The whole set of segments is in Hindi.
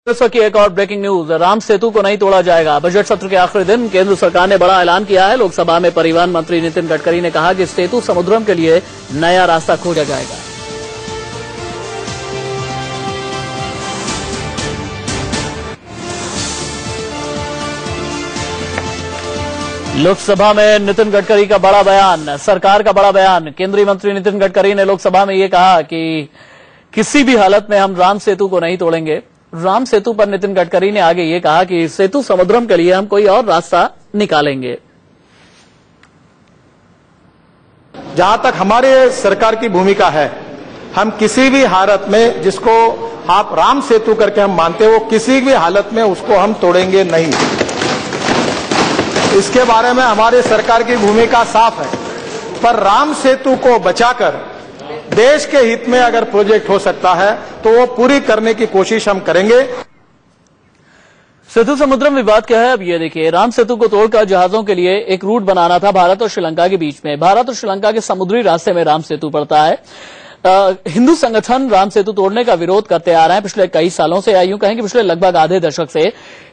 इस वक्त की एक और ब्रेकिंग न्यूज, राम सेतु को नहीं तोड़ा जाएगा। बजट सत्र के आखिरी दिन केंद्र सरकार ने बड़ा ऐलान किया है। लोकसभा में परिवहन मंत्री नितिन गडकरी ने कहा कि सेतु समुद्रम के लिए नया रास्ता खोजा जाएगा। लोकसभा में नितिन गडकरी का बड़ा बयान, सरकार का बड़ा बयान। केंद्रीय मंत्री नितिन गडकरी ने लोकसभा में यह कहा कि किसी भी हालत में हम राम सेतु को नहीं तोड़ेंगे। राम सेतु पर नितिन गडकरी ने आगे ये कहा कि सेतु समुद्रम के लिए हम कोई और रास्ता निकालेंगे। जहां तक हमारे सरकार की भूमिका है, हम किसी भी हालत में जिसको आप राम सेतु करके हम मानते हो, किसी भी हालत में उसको हम तोड़ेंगे नहीं। इसके बारे में हमारे सरकार की भूमिका साफ है। पर राम सेतु को बचाकर देश के हित में अगर प्रोजेक्ट हो सकता है तो वो पूरी करने की कोशिश हम करेंगे। सेतु समुद्रम विवाद क्या है, अब ये देखिए। राम सेतु को तोड़कर जहाजों के लिए एक रूट बनाना था भारत और श्रीलंका के बीच में। भारत और श्रीलंका के समुद्री रास्ते में राम सेतु पड़ता है। हिंदू संगठन राम सेतु तोड़ने का विरोध करते आ रहे हैं पिछले कई सालों से, या यूं कहें कि पिछले लगभग आधे दशक से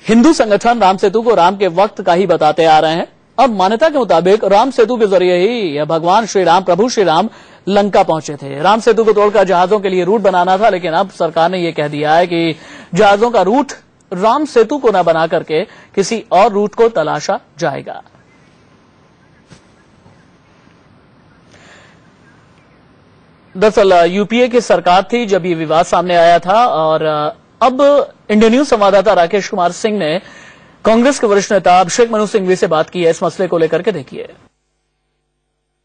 हिंदू संगठन राम सेतु को राम के वक्त का ही बताते आ रहे हैं। अब मान्यता के मुताबिक राम सेतु के जरिए ही भगवान श्री राम, प्रभु श्री राम लंका पहुंचे थे। राम सेतु को तोड़कर जहाजों के लिए रूट बनाना था, लेकिन अब सरकार ने यह कह दिया है कि जहाजों का रूट राम सेतु को न बना करके किसी और रूट को तलाशा जाएगा। दरअसल यूपीए की सरकार थी जब ये विवाद सामने आया था, और अब इंडिया न्यूज संवाददाता राकेश कुमार सिंह ने कांग्रेस के वरिष्ठ नेता अभिषेक मनु सिंघवी से बात की है इस मसले को लेकर के। देखिए,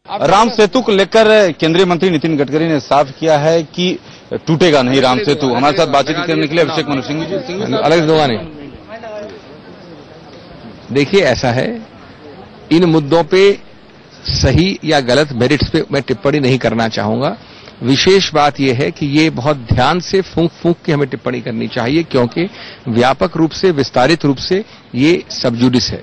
राम सेतु को लेकर केंद्रीय मंत्री नितिन गडकरी ने साफ किया है कि टूटेगा नहीं राम सेतु। हमारे साथ बातचीत करने के लिए अभिषेक मनु सिंघवी जी अलग दोगाने। देखिए, ऐसा है, इन मुद्दों पे सही या गलत मेरिट्स पे मैं टिप्पणी नहीं करना चाहूंगा। विशेष बात यह है कि ये बहुत ध्यान से फूंक फूंक के हमें टिप्पणी करनी चाहिए, क्योंकि व्यापक रूप से, विस्तारित रूप से ये सबजुडिस है।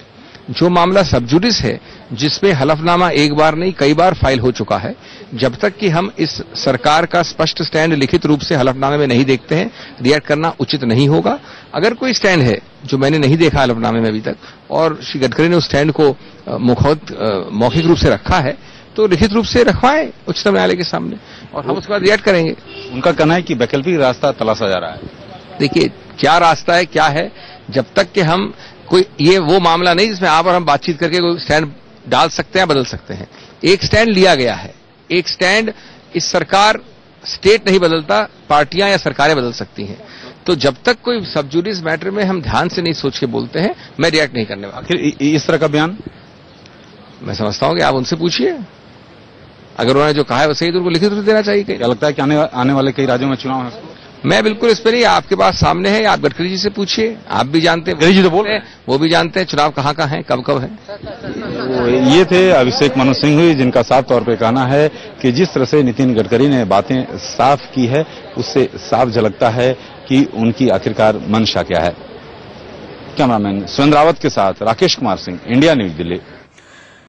जो मामला सबजुडिस है, जिसमें हलफनामा एक बार नहीं कई बार फाइल हो चुका है, जब तक कि हम इस सरकार का स्पष्ट स्टैंड लिखित रूप से हलफनामे में नहीं देखते हैं, रिएक्ट करना उचित नहीं होगा। अगर कोई स्टैंड है जो मैंने नहीं देखा हलफनामे में अभी तक, और श्री गडकरी ने उस स्टैंड को मौखिक रूप से रखा है, तो लिखित रूप से रखवाएं उच्चतम न्यायालय के सामने, और हम उसके बाद रिएक्ट करेंगे। उनका कहना है कि वैकल्पिक रास्ता तलाशा जा रहा है। देखिए, क्या रास्ता है, क्या है, जब तक कि हम कोई ये वो मामला नहीं जिसमें आप और हम बातचीत करके कोई स्टैंड डाल सकते हैं, बदल सकते हैं। एक स्टैंड लिया गया है, एक स्टैंड इस सरकार, स्टेट नहीं बदलता, पार्टियां या सरकारें बदल सकती हैं। तो जब तक कोई सबजुडिस मैटर में हम ध्यान से नहीं सोच के बोलते हैं, मैं रिएक्ट नहीं करने वाला। आखिर इस तरह का बयान मैं समझता हूं कि आप उनसे पूछिए, अगर उन्होंने जो कहा है वो सही तो उनको लिखित रूप देना चाहिए। क्या लगता है कि आने वाले कई राज्यों में चुनाव है? मैं बिल्कुल इस पर नहीं, आपके पास सामने है, आप गडकरी जी से पूछिए, आप भी जानते हैं, गडकरी जी तो बोल रहे हैं, वो भी जानते हैं चुनाव कहां कहां है, कब कब है। तो ये थे अभिषेक मनु सिंघवी, जिनका साफ तौर पे कहना है कि जिस तरह से नितिन गडकरी ने बातें साफ की है, उससे साफ झलकता है कि उनकी आखिरकार मंशा क्या है। कैमरामैन सुरेंद्र रावत के साथ राकेश कुमार सिंह, इंडिया न्यूज, दिल्ली।